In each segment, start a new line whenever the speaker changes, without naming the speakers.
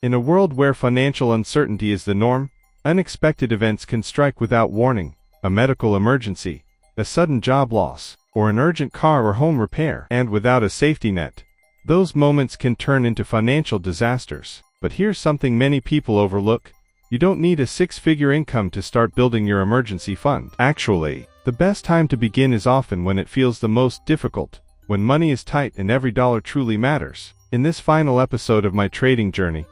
In a world where financial uncertainty is the norm, unexpected events can strike without warning: a medical emergency, a sudden job loss, or an urgent car or home repair. And without a safety net, those moments can turn into financial disasters. But here's something many people overlook: you don't need a six-figure income to start building your emergency fund. Actually, the best time to begin is often when it feels the most difficult, when money is tight and every dollar truly matters. In this final episode of my trading journey,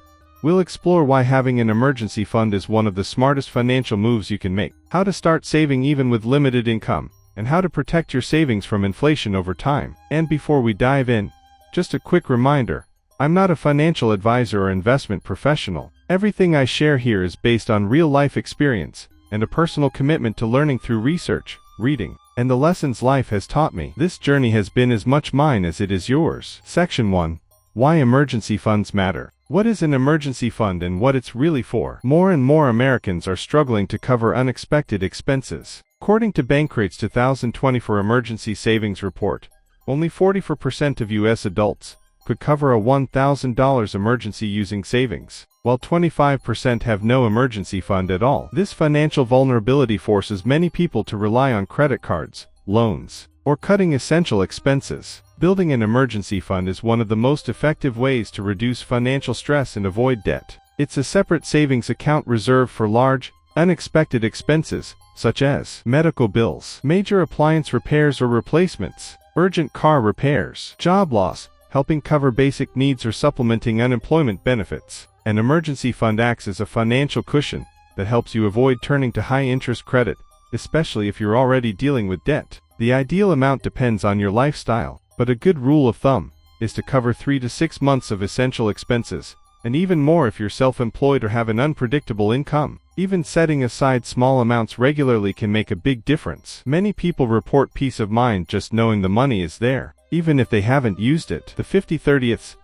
we'll explore why having an emergency fund is one of the smartest financial moves you can make, how to start saving even with limited income, and how to protect your savings from inflation over time. And before we dive in, just a quick reminder: I'm not a financial advisor or investment professional. Everything I share here is based on real-life experience and a personal commitment to learning through research, reading, and the lessons life has taught me. This journey has been as much mine as it is yours. Section 1. Why emergency funds matter. What is an emergency fund and what it's really for? More and more Americans are struggling to cover unexpected expenses. According to Bankrate's 2024 Emergency Savings Report, only 44% of U.S. adults could cover a $1,000 emergency using savings, while 25% have no emergency fund at all. This financial vulnerability forces many people to rely on credit cards, loans, or cutting essential expenses. Building an emergency fund is one of the most effective ways to reduce financial stress and avoid debt. It's a separate savings account reserved for large, unexpected expenses, such as medical bills, major appliance repairs or replacements, urgent car repairs, job loss, helping cover basic needs or supplementing unemployment benefits. An emergency fund acts as a financial cushion that helps you avoid turning to high-interest credit, especially if you're already dealing with debt. The ideal amount depends on your lifestyle, but a good rule of thumb is to cover 3 to 6 months of essential expenses, and even more if you're self-employed or have an unpredictable income. Even setting aside small amounts regularly can make a big difference. Many people report peace of mind just knowing the money is there, even if they haven't used it. The 50-30-20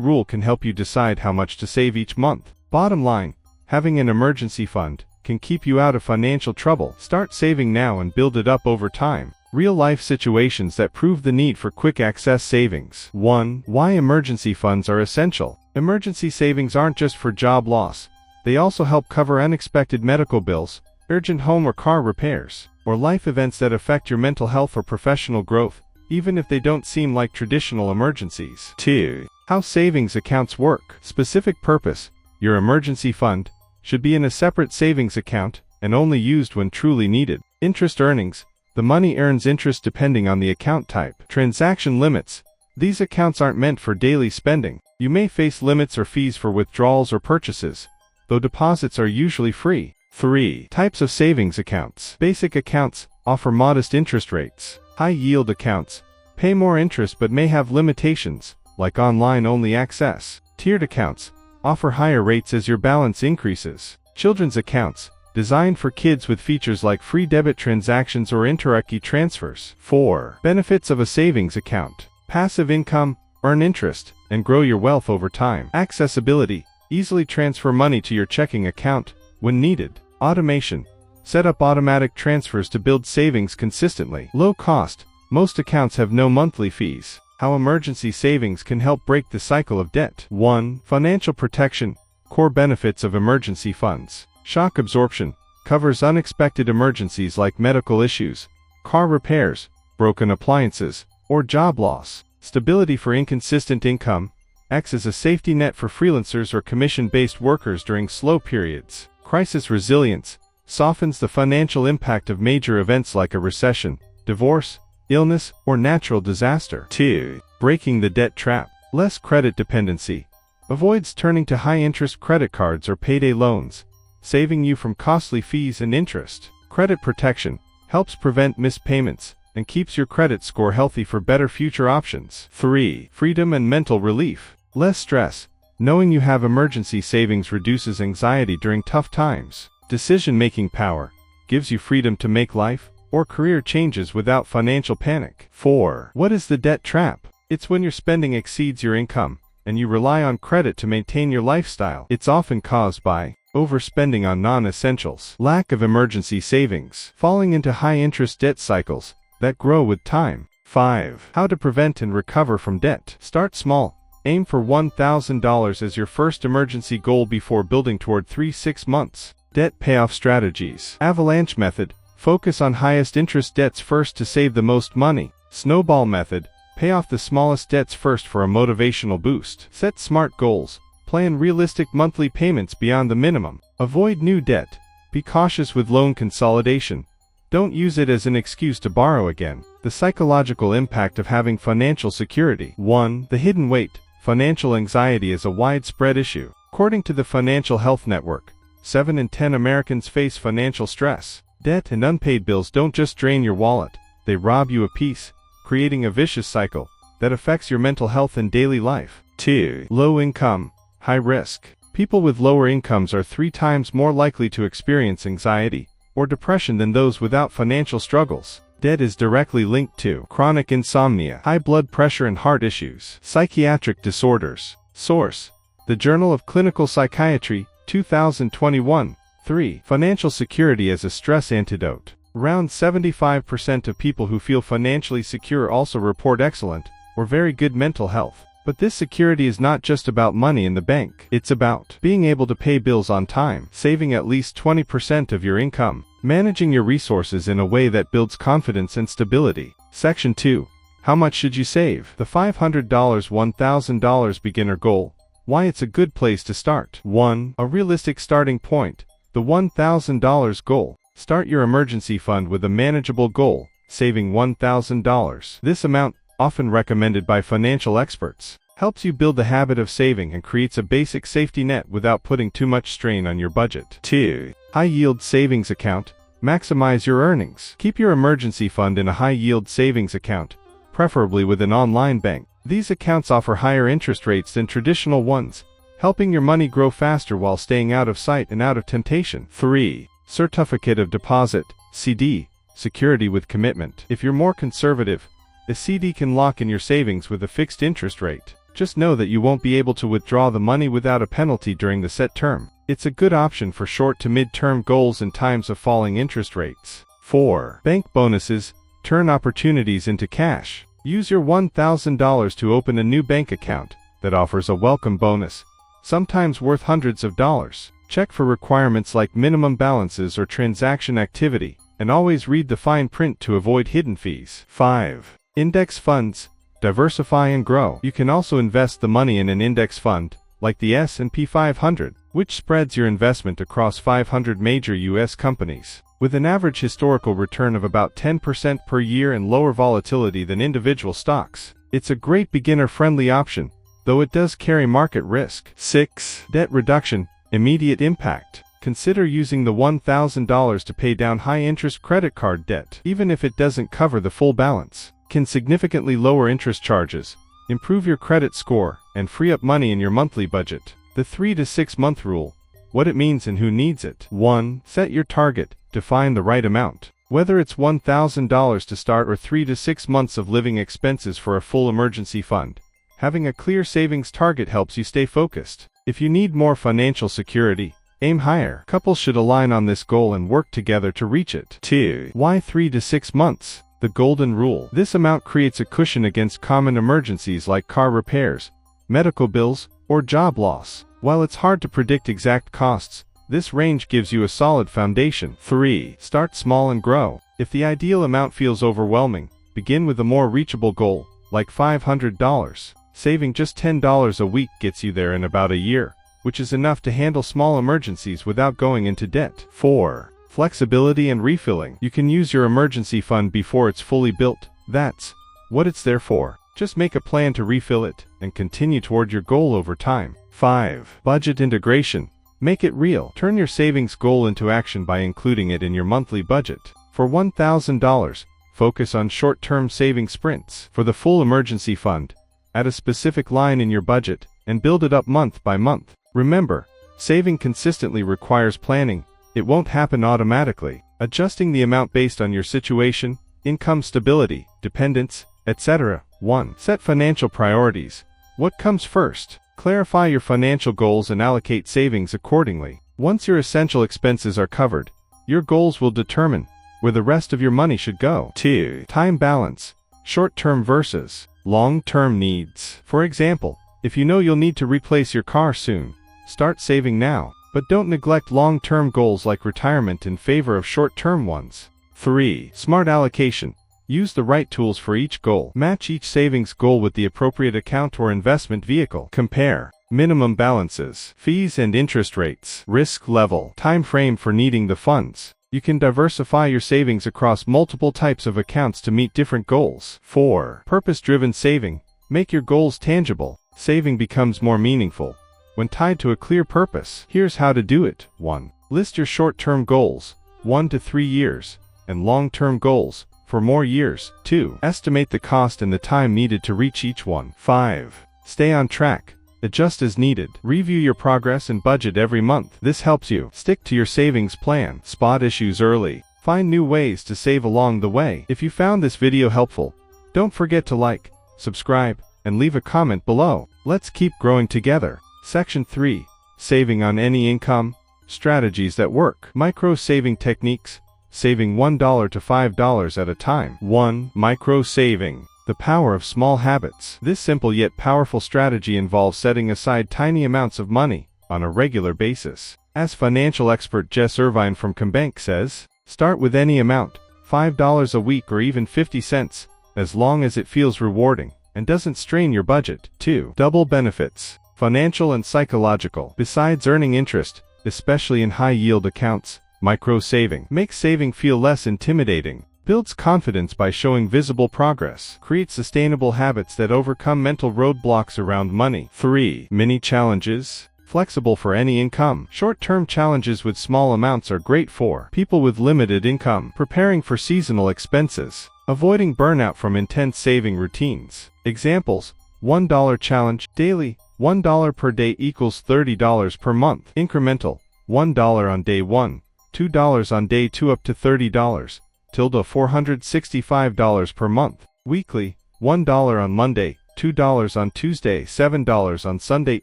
rule can help you decide how much to save each month. Bottom line, having an emergency fund can keep you out of financial trouble. Start saving now and build it up over time. Real-life situations that prove the need for quick access savings. 1. Why emergency funds are essential. Emergency savings aren't just for job loss. They also help cover unexpected medical bills, urgent home or car repairs, or life events that affect your mental health or professional growth, even if they don't seem like traditional emergencies. 2. How savings accounts work. Specific purpose. Your emergency fund should be in a separate savings account and only used when truly needed. Interest earnings. The money earns interest depending on the account type. Transaction limits. These accounts aren't meant for daily spending. You may face limits or fees for withdrawals or purchases, though deposits are usually free. 3. Types of savings accounts. Basic accounts offer modest interest rates. High-yield accounts pay more interest but may have limitations, like online-only access. Tiered accounts offer higher rates as your balance increases. Children's accounts, designed for kids with features like free debit transactions or inter-account transfers. 4. Benefits of a savings account. Passive income, earn interest, and grow your wealth over time. Accessibility. Easily transfer money to your checking account when needed. Automation. Set up automatic transfers to build savings consistently. Low cost. Most accounts have no monthly fees. How emergency savings can help break the cycle of debt. 1. Financial protection. Core benefits of emergency funds. Shock absorption. Covers unexpected emergencies like medical issues, car repairs, broken appliances, or job loss. Stability for inconsistent income. Acts as a safety net for freelancers or commission-based workers during slow periods. Crisis resilience. Softens the financial impact of major events like a recession, divorce, illness, or natural disaster. 2. Breaking the debt trap. Less credit dependency. Avoids turning to high-interest credit cards or payday loans, saving you from costly fees and interest. Credit protection. Helps prevent missed payments and keeps your credit score healthy for better future options. 3. Freedom and mental relief. Less stress. Knowing you have emergency savings reduces anxiety during tough times. Decision-making power. Gives you freedom to make life or career changes without financial panic. 4. What is the debt trap? It's when your spending exceeds your income, and you rely on credit to maintain your lifestyle. It's often caused by overspending on non-essentials, lack of emergency savings, falling into high-interest debt cycles that grow with time. 5. How to prevent and recover from debt. Start small. Aim for $1,000 as your first emergency goal before building toward 3-6 months. Debt payoff strategies. Avalanche method. Focus on highest interest debts first to save the most money. Snowball method. Pay off the smallest debts first for a motivational boost. Set smart goals. Plan realistic monthly payments beyond the minimum. Avoid new debt. Be cautious with loan consolidation. Don't use it as an excuse to borrow again. The psychological impact of having financial security. 1. The hidden weight. Financial anxiety is a widespread issue. According to the Financial Health Network, 7 in 10 Americans face financial stress. Debt and unpaid bills don't just drain your wallet, they rob you of peace, creating a vicious cycle that affects your mental health and daily life. 2. Low income, high risk. People with lower incomes are 3 times more likely to experience anxiety or depression than those without financial struggles. Debt is directly linked to chronic insomnia, high blood pressure and heart issues, psychiatric disorders. Source: The Journal of Clinical Psychiatry, 2021. 3. Financial security as a stress antidote. Around 75% of people who feel financially secure also report excellent or very good mental health. But this security is not just about money in the bank. It's about being able to pay bills on time, saving at least 20% of your income, managing your resources in a way that builds confidence and stability. Section 2. How much should you save? The $500 $1,000 beginner goal. Why it's a good place to start. 1. A realistic starting point. The $1,000 goal. Start your emergency fund with a manageable goal, saving $1,000. This amount, often recommended by financial experts, helps you build the habit of saving and creates a basic safety net without putting too much strain on your budget. 2. High-yield savings account. Maximize your earnings. Keep your emergency fund in a high-yield savings account, preferably with an online bank. These accounts offer higher interest rates than traditional ones, helping your money grow faster while staying out of sight and out of temptation. 3. Certificate of deposit, CD, security with commitment. If you're more conservative, a CD can lock in your savings with a fixed interest rate. Just know that you won't be able to withdraw the money without a penalty during the set term. It's a good option for short to mid-term goals in times of falling interest rates. 4. Bank bonuses, turn opportunities into cash. Use your $1,000 to open a new bank account that offers a welcome bonus, sometimes worth hundreds of dollars. Check for requirements like minimum balances or transaction activity, and always read the fine print to avoid hidden fees. 5. Index funds, diversify and grow. You can also invest the money in an index fund, like the S&P 500, which spreads your investment across 500 major U.S. companies, with an average historical return of about 10% per year and lower volatility than individual stocks. It's a great beginner-friendly option, though it does carry market risk. 6. Debt reduction, immediate impact. Consider using the $1,000 to pay down high-interest credit card debt. Even if it doesn't cover the full balance, can significantly lower interest charges, improve your credit score, and free up money in your monthly budget. The 3 to 6 month rule. What it means and who needs it. 1. Set your target. Define the right amount. Whether it's $1,000 to start or 3 to 6 months of living expenses for a full emergency fund, having a clear savings target helps you stay focused. If you need more financial security, aim higher. Couples should align on this goal and work together to reach it. 2. Why 3 to 6 months? The golden rule. This amount creates a cushion against common emergencies like car repairs, medical bills, or job loss. While it's hard to predict exact costs, this range gives you a solid foundation. 3. Start small and grow. If the ideal amount feels overwhelming, begin with a more reachable goal, like $500. Saving just $10 a week gets you there in about a year, which is enough to handle small emergencies without going into debt. 4. Flexibility and refilling. You can use your emergency fund before it's fully built. That's what it's there for. Just make a plan to refill it and continue toward your goal over time. 5. Budget integration. Make it real. Turn your savings goal into action by including it in your monthly budget. For $1,000, focus on short-term saving sprints. For the full emergency fund, add a specific line in your budget and build it up month by month. Remember, saving consistently requires planning. It won't happen automatically. Adjusting the amount based on your situation, income stability, dependents, etc. 1. Set financial priorities. What comes first? Clarify your financial goals and allocate savings accordingly. Once your essential expenses are covered, your goals will determine where the rest of your money should go. 2. Time balance. Short-term versus long-term needs. For example, If you know you'll need to replace your car soon, start saving now, but don't neglect long-term goals like retirement in favor of short-term ones. 3. Smart allocation. Use the right tools for each goal. Match each savings goal with the appropriate account or investment vehicle. Compare minimum balances, fees and interest rates, risk level, time frame for needing the funds. You can diversify your savings across multiple types of accounts to meet different goals. 4. Purpose-driven saving. Make your goals tangible. Saving becomes more meaningful when tied to a clear purpose. Here's how to do it. 1. List your short-term goals, 1 to 3 years, and long-term goals, for more years. 2. Estimate the cost and the time needed to reach each one. 5. Stay on track. Adjust as needed. Review your progress and budget every month. This helps you stick to your savings plan. Spot issues early. Find new ways to save along the way. If you found this video helpful, don't forget to like, subscribe, and leave a comment below. Let's keep growing together. Section 3. Saving on any income. Strategies that work. Micro-saving techniques. Saving $1 to $5 at a time. 1. Micro-saving. The power of small habits. This simple yet powerful strategy involves setting aside tiny amounts of money on a regular basis. As financial expert Jess Irvine from Combank says, start with any amount, $5 a week or even 50 cents, as long as it feels rewarding and doesn't strain your budget. 2. Double benefits. Financial and psychological. Besides earning interest, especially in high-yield accounts, micro-saving makes saving feel less intimidating, builds confidence by showing visible progress, creates sustainable habits that overcome mental roadblocks around money. 3. Mini challenges. Flexible for any income. Short-term challenges with small amounts are great for people with limited income, preparing for seasonal expenses, avoiding burnout from intense saving routines. Examples: $1 challenge, daily, $1 per day equals $30 per month. Incremental, $1 on day 1, $2 on day 2 up to $30, $465 per month. Weekly, $1 on Monday, $2 on Tuesday, $7 on Sunday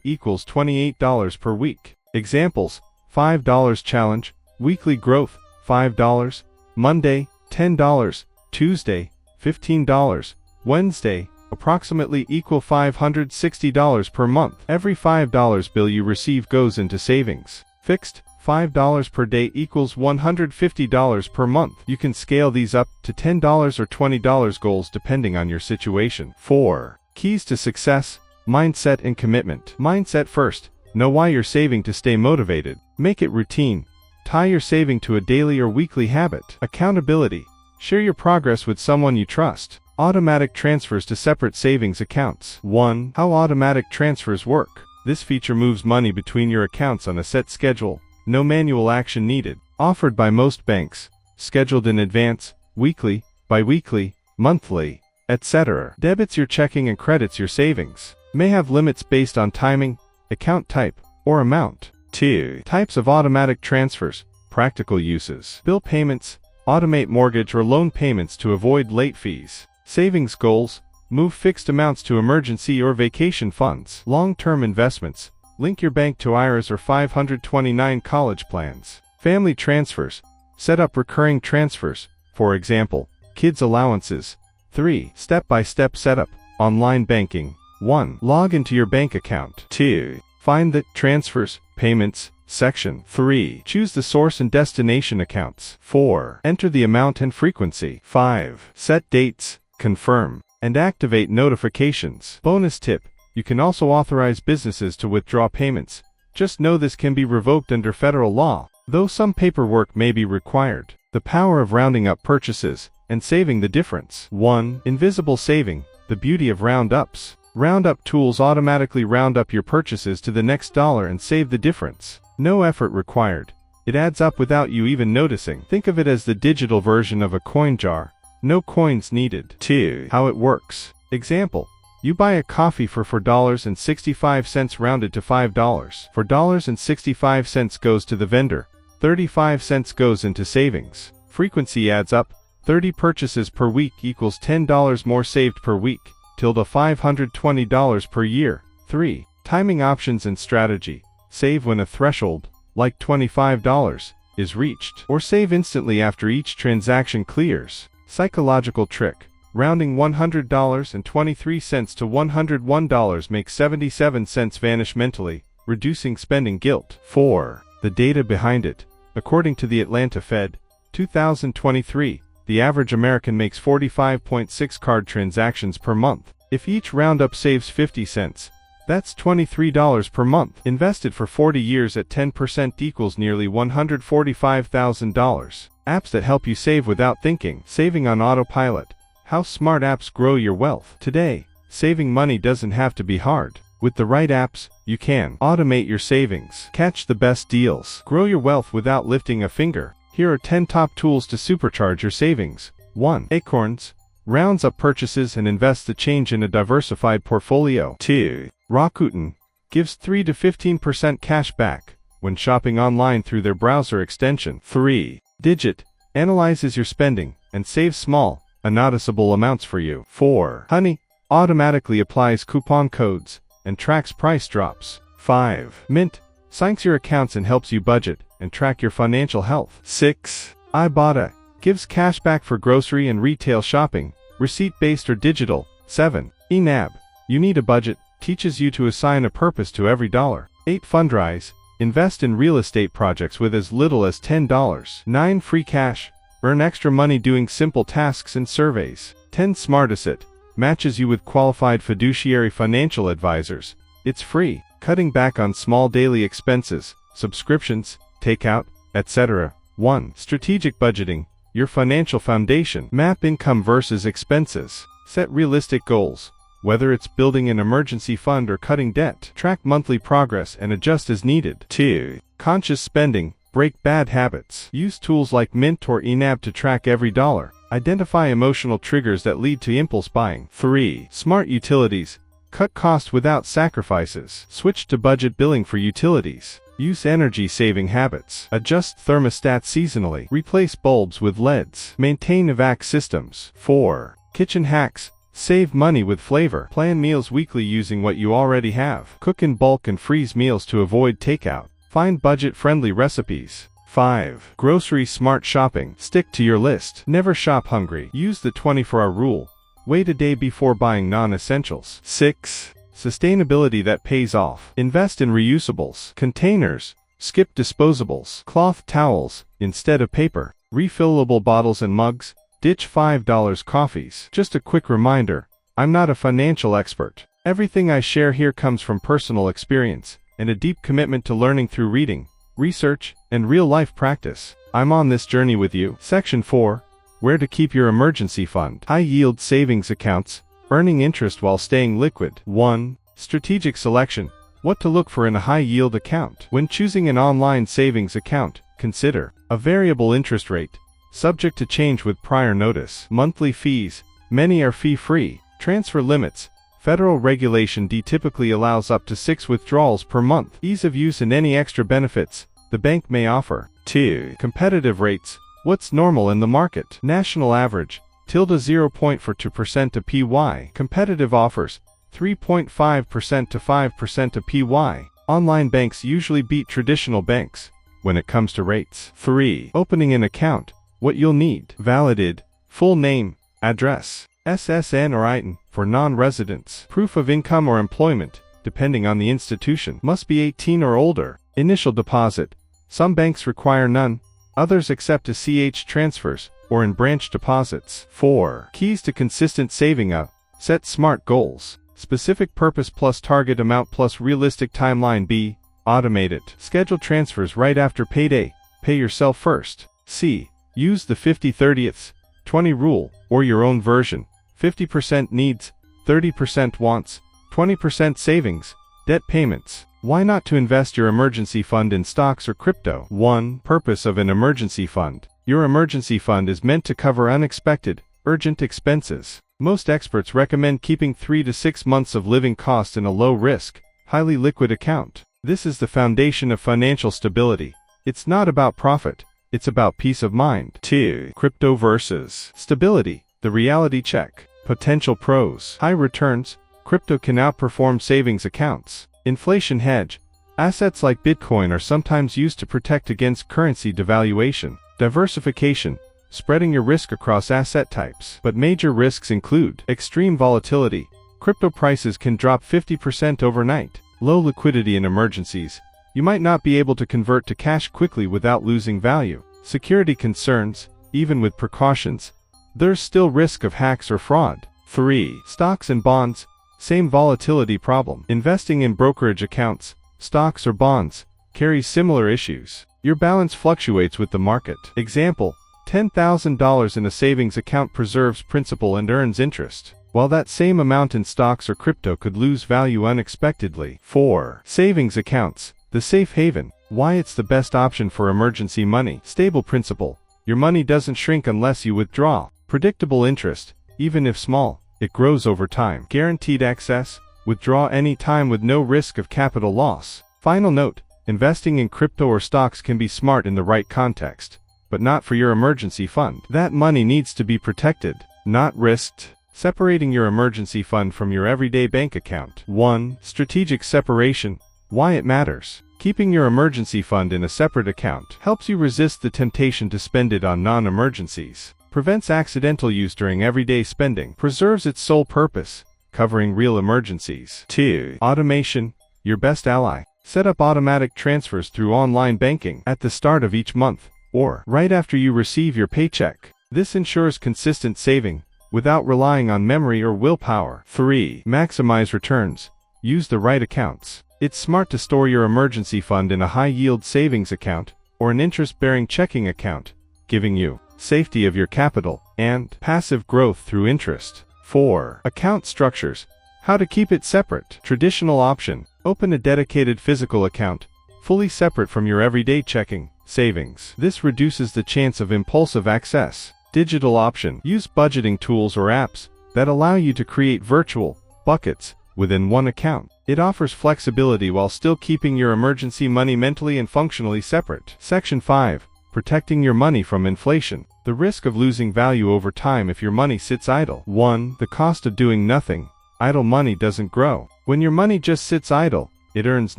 equals $28 per week. Examples: $5 challenge, weekly growth, $5, Monday, $10, Tuesday, $15, Wednesday, approximately equal $560 per month. Every $5 bill you receive goes into savings. Fixed, $5 per day equals $150 per month. You can scale these up to $10 or $20 goals depending on your situation. 4. Keys to success, mindset and commitment. Mindset first. Know why you're saving to stay motivated. Make it routine. Tie your saving to a daily or weekly habit. Accountability. Share your progress with someone you trust. Automatic transfers to separate savings accounts. 1. How automatic transfers work. This feature moves money between your accounts on a set schedule. No manual action needed. Offered by most banks. Scheduled in advance, weekly, bi-weekly, monthly, etc. Debits your checking and credits your savings. May have limits based on timing, account type, or amount. 2. Types of automatic transfers. Practical uses. Bill payments. Automate mortgage or loan payments to avoid late fees. Savings goals. Move fixed amounts to emergency or vacation funds. Long-term investments. Link your bank to IRAs or 529 college plans. Family transfers. Set up recurring transfers, for example, kids' allowances. 3. Step-by-step setup. Online banking. 1. Log into your bank account. 2. Find the Transfers, Payments section. 3. Choose the source and destination accounts. 4. Enter the amount and frequency. 5. Set dates, confirm, and activate notifications. Bonus tip: you can also authorize businesses to withdraw payments. Just know this can be revoked under federal law, though some paperwork may be required. The power of rounding up purchases and saving the difference. 1. Invisible saving, the beauty of roundups. Roundup tools automatically round up your purchases to the next dollar and save the difference. No effort required. It adds up without you even noticing. Think of it as the digital version of a coin jar. No coins needed. 2. How it works. Example: you buy a coffee for $4.65 rounded to $5. $4.65 goes to the vendor. 35 cents goes into savings. Frequency adds up. 30 purchases per week equals $10 more saved per week. $520 per year. 3. Timing options and strategy. Save when a threshold, like $25, is reached, or save instantly after each transaction clears. Psychological trick. Rounding $100.23 to $101 makes 77 cents vanish mentally, reducing spending guilt. 4. The data behind it. According to the Atlanta Fed, 2023, the average American makes 45.6 card transactions per month. If each roundup saves 50 cents, that's $23 per month. Invested for 40 years at 10% equals nearly $145,000. Apps that help you save without thinking. Saving on autopilot. How smart apps grow your wealth. Today, saving money doesn't have to be hard. With the right apps, you can automate your savings, catch the best deals, grow your wealth without lifting a finger. Here are 10 top tools to supercharge your savings. 1. Acorns rounds up purchases and invests the change in a diversified portfolio. 2. Rakuten gives 3 to 15% cash back when shopping online through their browser extension. 3. Digit analyzes your spending and saves small, unnoticeable amounts for you. 4. Honey automatically applies coupon codes and tracks price drops. 5. Mint syncs your accounts and helps you budget and track your financial health. 6. Ibotta gives cash back for grocery and retail shopping, receipt-based or digital. 7. eNAB, you need a budget, teaches you to assign a purpose to every dollar. 8. Fundrise, invest in real estate projects with as little as $10. 9. Free cash, earn extra money doing simple tasks and surveys. 10. SmartAsset, matches you with qualified fiduciary financial advisors. It's free, cutting back on small daily expenses, subscriptions, takeout, etc. 1. Strategic budgeting, your financial foundation. Map income versus expenses. Set realistic goals, whether it's building an emergency fund or cutting debt. Track monthly progress and adjust as needed. 2. Conscious spending, break bad habits. Use tools like Mint or eNAB to track every dollar. Identify emotional triggers that lead to impulse buying. 3. Smart utilities, cut costs without sacrifices. Switch to budget billing for utilities. Use energy-saving habits. Adjust thermostats seasonally. Replace bulbs with LEDs. Maintain HVAC systems. 4. Kitchen hacks, save money with flavor. Plan meals weekly using what you already have. Cook in bulk and freeze meals to avoid takeout. Find budget-friendly recipes. 5. Grocery smart shopping. Stick to your list. Never shop hungry. Use the 24-hour rule. Wait a day before buying non-essentials. 6. Sustainability that pays off. Invest in reusables. Containers. Skip disposables. Cloth towels instead of paper. Refillable bottles and mugs. Ditch $5 coffees. Just a quick reminder, I'm not a financial expert. Everything I share here comes from personal experience and a deep commitment to learning through reading, research, and real-life practice. I'm on this journey with you. Section 4. Where to keep your emergency fund. High-yield savings accounts, earning interest while staying liquid. 1. Strategic selection. What to look for in a high-yield account. When choosing an online savings account, consider a variable interest rate, subject to change with prior notice. Monthly fees. Many are fee-free. Transfer limits. Federal Regulation D typically allows up to 6 withdrawals per month. Ease of use and any extra benefits the bank may offer. 2. Competitive rates. What's normal in the market. National average. 0.4% to PY. Competitive offers. 3.5% to 5% to PY. Online banks usually beat traditional banks when it comes to rates. 3. Opening an account. What you'll need. Valid full name, address, SSN or ITIN for non-residents. Proof of income or employment, depending on the institution. Must be 18 or older. Initial deposit. Some banks require none. Others accept ACH transfers or in branch deposits. 4. Keys to consistent saving up. Set smart goals. Specific purpose plus target amount plus realistic timeline. B. Automate it. Schedule transfers right after payday. Pay yourself first. C. Use the 50/30/20 rule, or your own version. 50% needs, 30% wants, 20% savings, debt payments. Why not to invest your emergency fund in stocks or crypto? 1. Purpose of an emergency fund. Your emergency fund is meant to cover unexpected, urgent expenses. Most experts recommend keeping 3 to 6 months of living costs in a low-risk, highly liquid account. This is the foundation of financial stability. It's not about profit. It's about peace of mind. 2. Crypto versus stability. The reality check. Potential pros. High returns. Crypto can outperform savings accounts. Inflation hedge. Assets like Bitcoin are sometimes used to protect against currency devaluation. Diversification. spreading your risk across asset types. But major risks include extreme volatility. Crypto prices can drop 50% overnight. Low liquidity in emergencies. You might not be able to convert to cash quickly without losing value. Security concerns. Even with precautions, there's still risk of hacks or fraud. 3. Stocks and bonds. Same volatility problem. Investing in brokerage accounts, stocks or bonds, carries similar issues. Your balance fluctuates with the market. Example, $10,000 in a savings account preserves principal and earns interest, while that same amount in stocks or crypto could lose value unexpectedly. 4. Savings accounts, the safe haven. Why it's the best option for emergency money. Stable principal. Your money doesn't shrink unless you withdraw. Predictable interest, even if small, it grows over time. Guaranteed access. Withdraw any time with no risk of capital loss. Final note, investing in crypto or stocks can be smart in the right context, but not for your emergency fund. That money needs to be protected, not risked. Separating your emergency fund from your everyday bank account. 1. Strategic separation. Why it matters. Keeping your emergency fund in a separate account helps you resist the temptation to spend it on non-emergencies, prevents accidental use during everyday spending, preserves its sole purpose, covering real emergencies. 2. Automation, your best ally. Set up automatic transfers through online banking at the start of each month, or right after you receive your paycheck. This ensures consistent saving, without relying on memory or willpower. 3. Maximize returns. Use the right accounts. It's smart to store your emergency fund in a high-yield savings account, or an interest-bearing checking account, giving you safety of your capital, and passive growth through interest. 4. Account structures. How to keep it separate. Traditional option. Open a dedicated physical account, fully separate from your everyday checking, savings. This reduces the chance of impulsive access. Digital option. Use budgeting tools or apps that allow you to create virtual buckets within one account. It offers flexibility while still keeping your emergency money mentally and functionally separate. Section 5. Protecting your money from inflation. The risk of losing value over time if your money sits idle. 1. The cost of doing nothing. Idle money doesn't grow. When your money just sits idle, it earns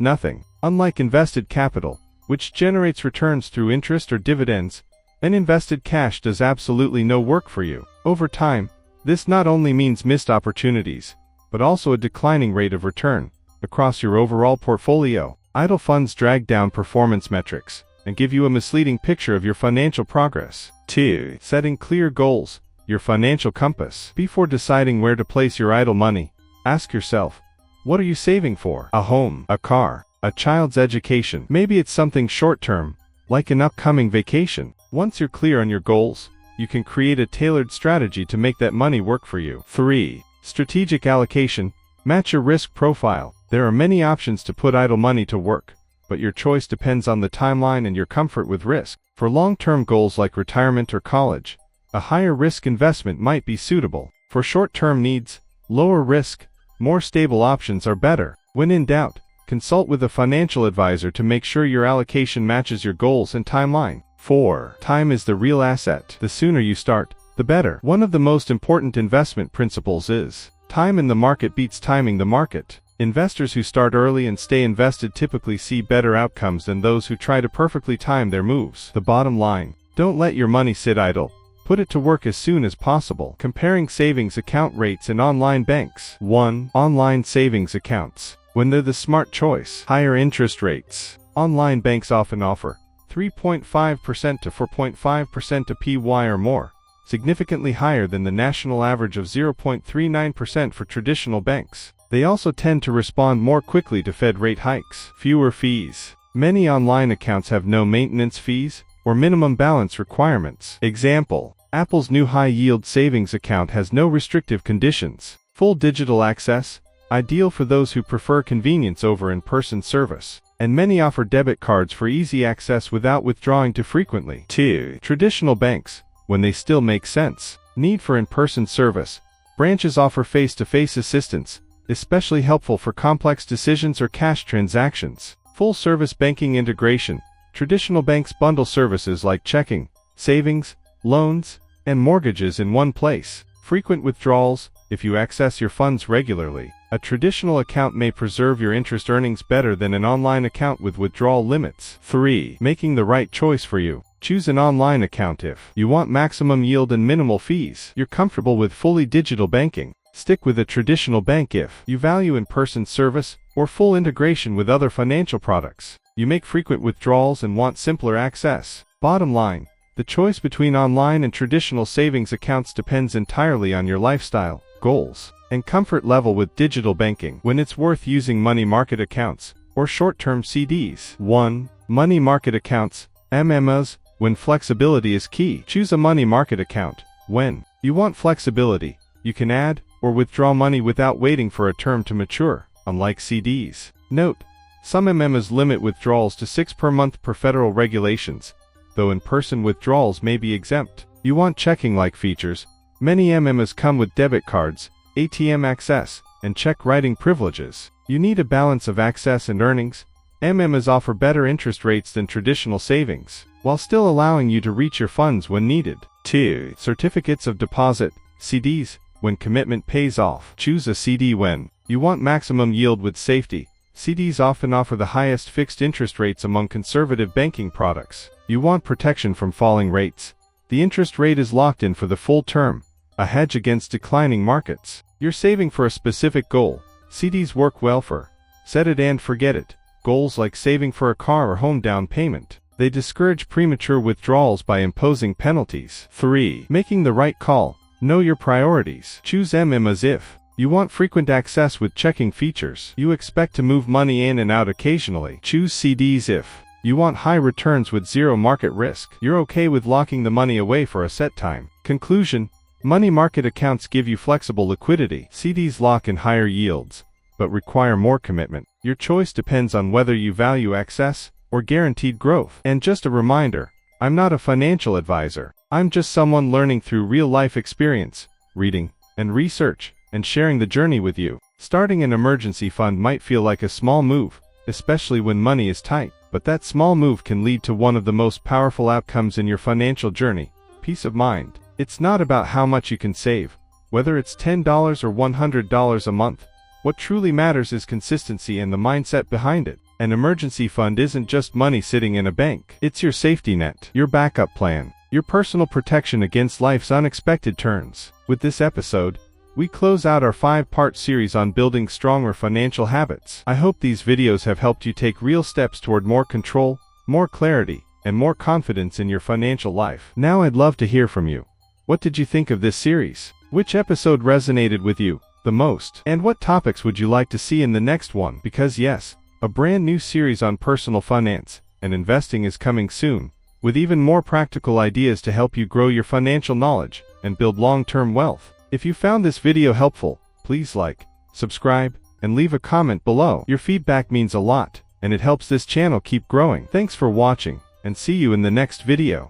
nothing. Unlike invested capital, which generates returns through interest or dividends, uninvested cash does absolutely no work for you. Over time, this not only means missed opportunities, but also a declining rate of return across your overall portfolio. Idle funds drag down performance metrics and give you a misleading picture of your financial progress. 2. Setting clear goals, your financial compass. Before deciding where to place your idle money, ask yourself, what are you saving for? A home, a car, a child's education. Maybe it's something short-term, like an upcoming vacation. Once you're clear on your goals, you can create a tailored strategy to make that money work for you. 3. Strategic allocation. Match your risk profile. There are many options to put idle money to work, but your choice depends on the timeline and your comfort with risk. For long-term goals like retirement or college, a higher risk investment might be suitable. For short-term needs, lower risk, more stable options are better. When in doubt, consult with a financial advisor to make sure your allocation matches your goals and timeline. 4. Time is the real asset. The sooner you start, the better. One of the most important investment principles is, time in the market beats timing the market. Investors who start early and stay invested typically see better outcomes than those who try to perfectly time their moves. The bottom line, don't let your money sit idle. Put it to work as soon as possible. Comparing savings account rates in online banks. 1. Online savings accounts. When they're the smart choice. Higher interest rates. Online banks often offer 3.5% to 4.5% APY or more, significantly higher than the national average of 0.39% for traditional banks. They also tend to respond more quickly to Fed rate hikes. Fewer fees. Many online accounts have no maintenance fees or minimum balance requirements. Example, Apple's new high-yield savings account has no restrictive conditions. Full digital access, ideal for those who prefer convenience over in-person service. And many offer debit cards for easy access without withdrawing too frequently. 2. Traditional banks, when they still make sense. Need for in-person service. Branches offer face-to-face assistance, especially helpful for complex decisions or cash transactions. Full-service banking integration. Traditional banks bundle services like checking, savings, loans, and mortgages in one place. Frequent withdrawals. If you access your funds regularly, A traditional account may preserve your interest earnings better than an online account with withdrawal limits. 3. Making the right choice for you. Choose an online account if you want maximum yield and minimal fees. You're comfortable with fully digital banking. Stick with a traditional bank if you value in-person service or full integration with other financial products. You make frequent withdrawals and want simpler access. Bottom line, the choice between online and traditional savings accounts depends entirely on your lifestyle, goals, and comfort level with digital banking. When it's worth using money market accounts or short-term CDs. 1. Money market accounts, MMAs. When flexibility is key, choose a money market account. When you want flexibility, you can add or withdraw money without waiting for a term to mature, unlike CDs. Note, some MMAs limit withdrawals to 6 per month per federal regulations, though in-person withdrawals may be exempt. You want checking-like features. Many MMAs come with debit cards, ATM access, and check writing privileges. You need a balance of access and earnings. MMAs offer better interest rates than traditional savings, while still allowing you to reach your funds when needed. 2. Certificates of deposit, CDs. When commitment pays off, choose a CD when you want maximum yield with safety. CDs often offer the highest fixed interest rates among conservative banking products. You want protection from falling rates. The interest rate is locked in for the full term, a hedge against declining markets. You're saving for a specific goal. CDs work well for set it and forget it goals like saving for a car or home down payment. They discourage premature withdrawals by imposing penalties. 3. Making the right call. Know your priorities. Choose MMAs if you want frequent access with checking features. You expect to move money in and out occasionally. Choose CDs if you want high returns with zero market risk. You're okay with locking the money away for a set time. Conclusion: money market accounts give you flexible liquidity. CDs lock in higher yields, but require more commitment. Your choice depends on whether you value access or guaranteed growth. And just a reminder, I'm not a financial advisor. I'm just someone learning through real-life experience, reading, and research, and sharing the journey with you. Starting an emergency fund might feel like a small move, especially when money is tight, but that small move can lead to one of the most powerful outcomes in your financial journey: peace of mind. It's not about how much you can save, whether it's $10 or $100 a month. What truly matters is consistency and the mindset behind it. An emergency fund isn't just money sitting in a bank. It's your safety net, your backup plan, your personal protection against life's unexpected turns. With this episode, we close out our 5-part series on building stronger financial habits. I hope these videos have helped you take real steps toward more control, more clarity, and more confidence in your financial life. Now I'd love to hear from you. What did you think of this series? Which episode resonated with you the most? And what topics would you like to see in the next one? Because yes, a brand new series on personal finance and investing is coming soon, with even more practical ideas to help you grow your financial knowledge and build long-term wealth. If you found this video helpful, please like, subscribe, and leave a comment below. Your feedback means a lot, and it helps this channel keep growing. Thanks for watching, and see you in the next video.